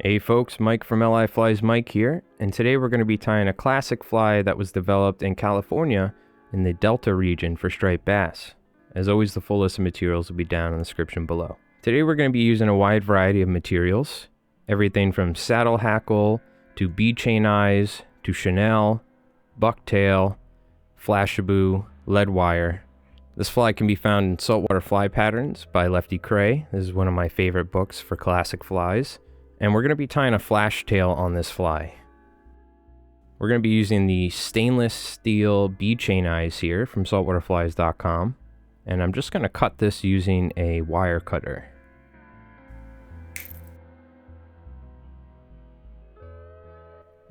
Hey folks, Mike from LI Flies Mike here, and today we're going to be tying a classic fly that was developed in California in the Delta region for striped bass. As always, the full list of materials will be down in the description below. Today we're going to be using a wide variety of materials, everything from saddle hackle to bead chain eyes to Chenille, Bucktail, Flashabou, lead wire. This fly can be found in Saltwater Fly Patterns by Lefty Kreh. This is one of my favorite books for classic flies. And we're going to be tying a flash tail on this fly. We're going to be using the stainless steel bead chain eyes here from saltwaterflies.com. And I'm just going to cut this using a wire cutter.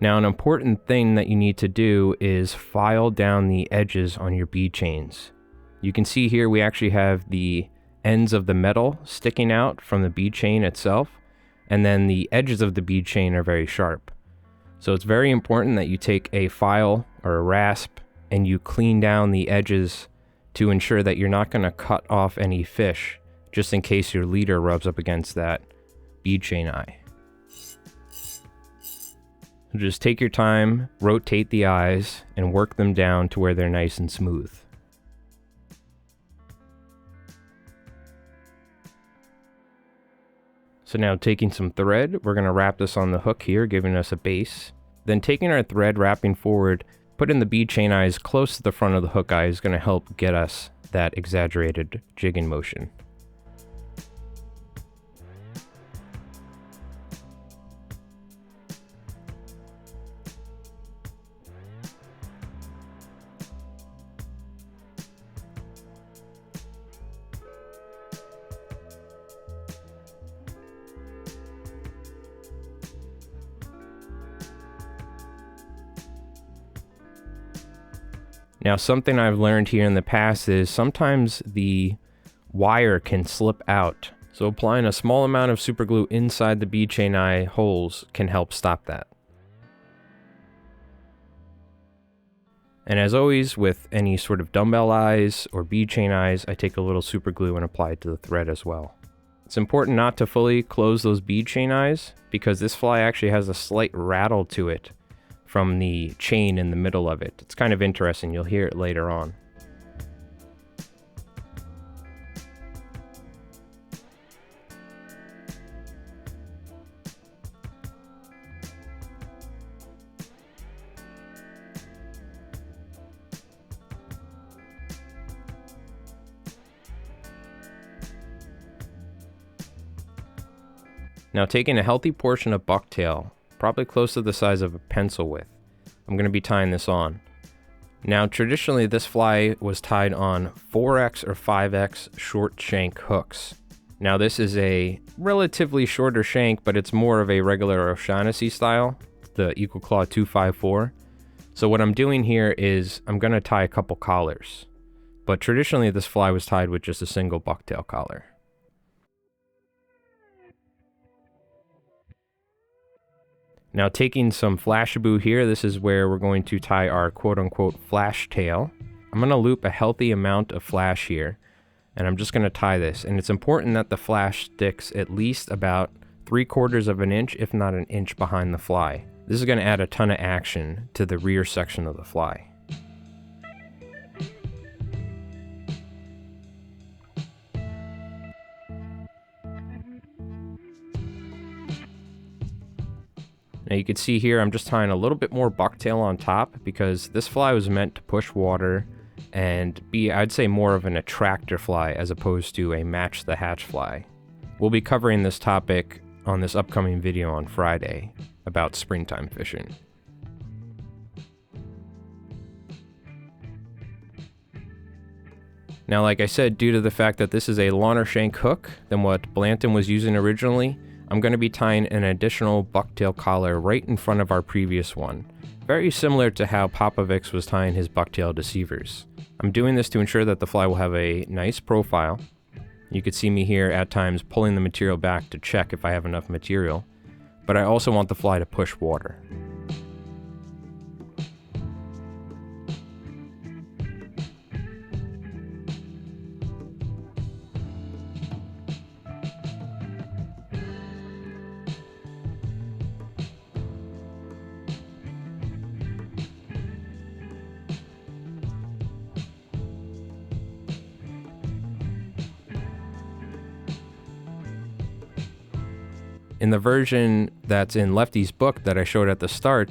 Now, an important thing that you need to do is file down the edges on your bead chains. You can see here we actually have the ends of the metal sticking out from the bead chain itself. And then the edges of the bead chain are very sharp. So it's very important that you take a file or a rasp and you clean down the edges to ensure that you're not going to cut off any fish, just in case your leader rubs up against that bead chain eye. So just take your time, rotate the eyes, and work them down to where they're nice and smooth. So now taking some thread, we're going to wrap this on the hook here, giving us a base. Then taking our thread, wrapping forward, putting the bead chain eyes close to the front of the hook eye is going to help get us that exaggerated jigging motion. Now, something I've learned here in the past is sometimes the wire can slip out. So applying a small amount of super glue inside the bead chain eye holes can help stop that. And as always, with any sort of dumbbell eyes or bead chain eyes, I take a little super glue and apply it to the thread as well. It's important not to fully close those bead chain eyes because this fly actually has a slight rattle to it from the chain in the middle of it. It's kind of interesting, you'll hear it later on. Now, taking a healthy portion of bucktail, probably close to the size of a pencil width, I'm going to be tying this on. Now, traditionally this fly was tied on 4X or 5X short shank hooks. Now, this is a relatively shorter shank, but it's more of a regular O'Shaughnessy style, the Eagle Claw 254. So what I'm doing here is I'm going to tie a couple collars, but traditionally this fly was tied with just a single bucktail collar. Now, taking some Flashabou here, this is where we're going to tie our quote-unquote flash tail. I'm going to loop a healthy amount of flash here, and I'm just going to tie this. And it's important that the flash sticks at least about 3/4 of an inch, if not an inch behind the fly. This is going to add a ton of action to the rear section of the fly. Now you can see here I'm just tying a little bit more bucktail on top because this fly was meant to push water and be, I'd say, more of an attractor fly as opposed to a match the hatch fly. We'll be covering this topic on this upcoming video on Friday about springtime fishing. Now, like I said, due to the fact that this is a longer shank hook than what Blanton was using originally, I'm going to be tying an additional bucktail collar right in front of our previous one. Very similar to how Popovics was tying his bucktail deceivers. I'm doing this to ensure that the fly will have a nice profile. You could see me here at times pulling the material back to check if I have enough material, but I also want the fly to push water. In the version that's in Lefty's book that I showed at the start,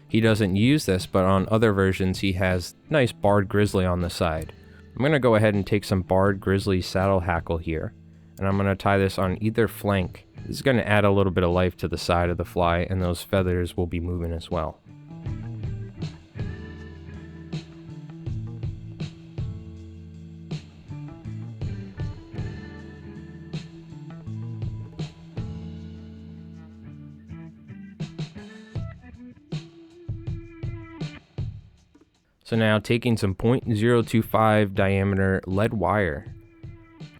he doesn't use this, but on other versions he has nice barred grizzly on the side. I'm going to go ahead and take some barred grizzly saddle hackle here, and I'm going to tie this on either flank. This is going to add a little bit of life to the side of the fly, and those feathers will be moving as well. So now taking some 0.025 diameter lead wire,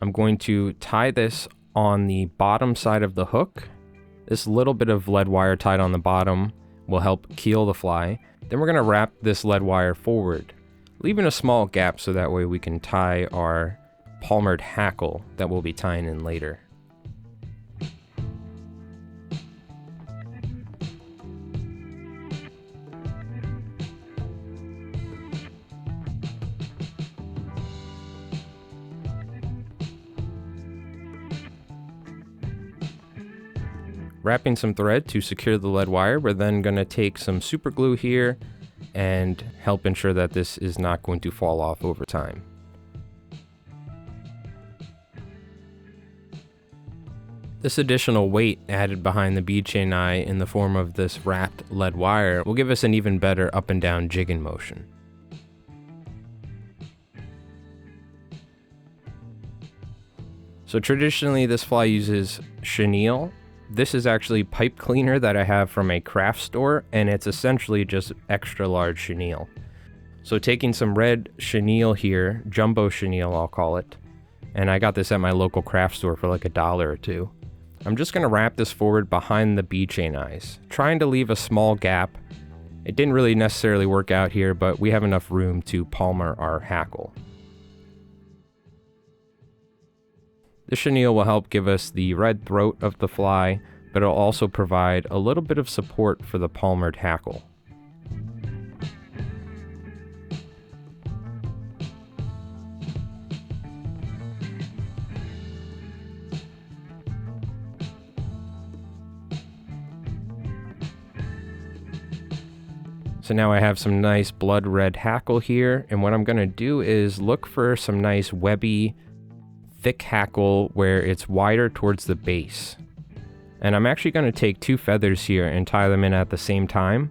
I'm going to tie this on the bottom side of the hook. This little bit of lead wire tied on the bottom will help keel the fly. Then we're going to wrap this lead wire forward, leaving a small gap so that way we can tie our palmered hackle that we'll be tying in later. Wrapping some thread to secure the lead wire, we're then going to take some super glue here and help ensure that this is not going to fall off over time. This additional weight added behind the bead chain eye in the form of this wrapped lead wire will give us an even better up and down jigging motion. So traditionally this fly uses chenille. This is actually pipe cleaner that I have from a craft store, and it's essentially just extra large chenille. So taking some red chenille here, jumbo chenille I'll call it, and I got this at my local craft store for like $1 or $2. I'm just going to wrap this forward behind the bead chain eyes, trying to leave a small gap. It didn't really necessarily work out here, but we have enough room to palmer our hackle. The chenille will help give us the red throat of the fly, but it'll also provide a little bit of support for the palmered hackle. So now I have some nice blood red hackle here, and what I'm going to do is look for some nice webby thick hackle where it's wider towards the base. And I'm actually going to take 2 feathers here and tie them in at the same time,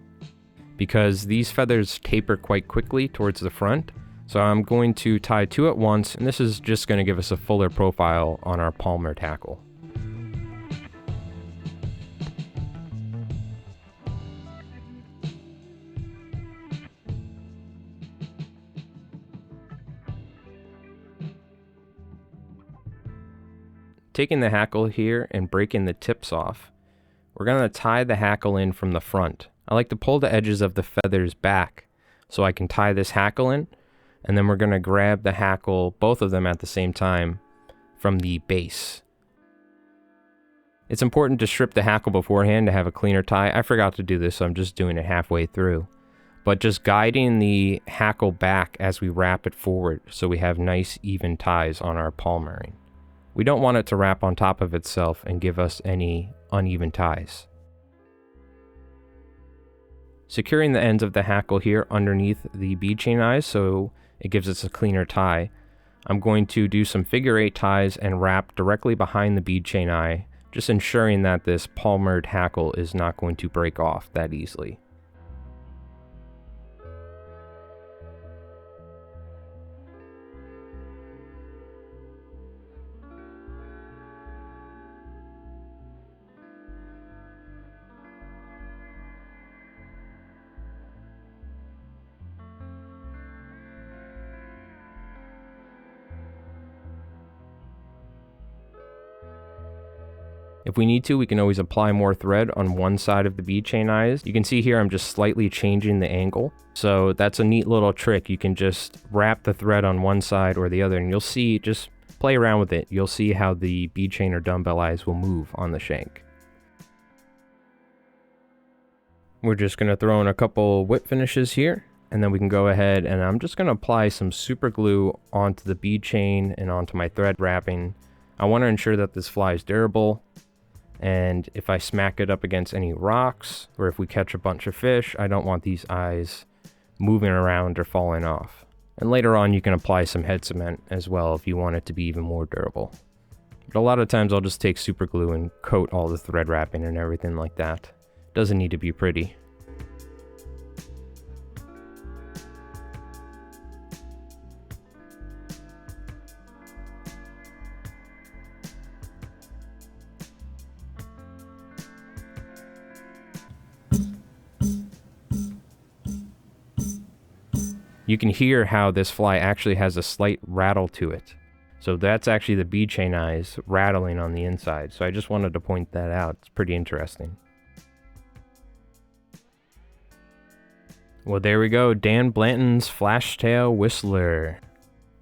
because these feathers taper quite quickly towards the front. So I'm going to tie 2 at once, and this is just going to give us a fuller profile on our palmered hackle. Taking the hackle here and breaking the tips off, we're going to tie the hackle in from the front. I like to pull the edges of the feathers back so I can tie this hackle in, and then we're going to grab the hackle, both of them at the same time, from the base. It's important to strip the hackle beforehand to have a cleaner tie. I forgot to do this, so I'm just doing it halfway through. But just guiding the hackle back as we wrap it forward so we have nice even ties on our palmering. We don't want it to wrap on top of itself and give us any uneven ties. Securing the ends of the hackle here underneath the bead chain eyes so it gives us a cleaner tie. I'm going to do some figure 8 ties and wrap directly behind the bead chain eye, just ensuring that this palmered hackle is not going to break off that easily. If we need to, we can always apply more thread on one side of the bead chain eyes. You can see here I'm just slightly changing the angle. So that's a neat little trick. You can just wrap the thread on one side or the other, and you'll see, just play around with it. You'll see how the bead chain or dumbbell eyes will move on the shank. We're just going to throw in a couple whip finishes here, and then we can go ahead and I'm just going to apply some super glue onto the bead chain and onto my thread wrapping. I want to ensure that this fly is durable. And if I smack it up against any rocks, or if we catch a bunch of fish, I don't want these eyes moving around or falling off. And later on, you can apply some head cement as well if you want it to be even more durable. But a lot of times I'll just take super glue and coat all the thread wrapping and everything like that. Doesn't need to be pretty. You can hear how this fly actually has a slight rattle to it. So that's actually the bead chain eyes rattling on the inside. So I just wanted to point that out. It's pretty interesting. Well, there we go. Dan Blanton's Flashtail Whistler.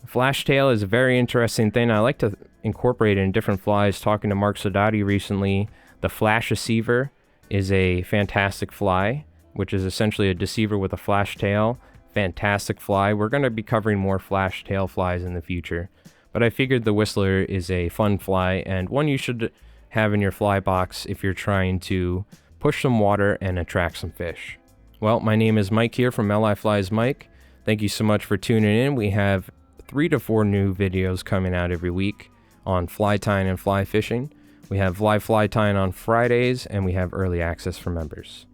Flashtail is a very interesting thing. I like to incorporate it in different flies. Talking to Mark Sodotti recently, the Flashabou is a fantastic fly, which is essentially a deceiver with a flash tail. Fantastic fly. We're going to be covering more flash tail flies in the future, but I figured the Whistler is a fun fly and one you should have in your fly box if you're trying to push some water and attract some fish. Well, my name is Mike here from LI Flies Mike. Thank you so much for tuning in. We have 3 to 4 new videos coming out every week on fly tying and fly fishing. We have live fly tying on Fridays, and we have early access for members.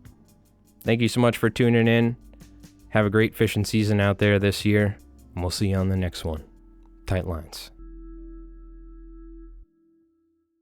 Thank you so much for tuning in. Have a great fishing season out there this year, and we'll see you on the next one. Tight lines.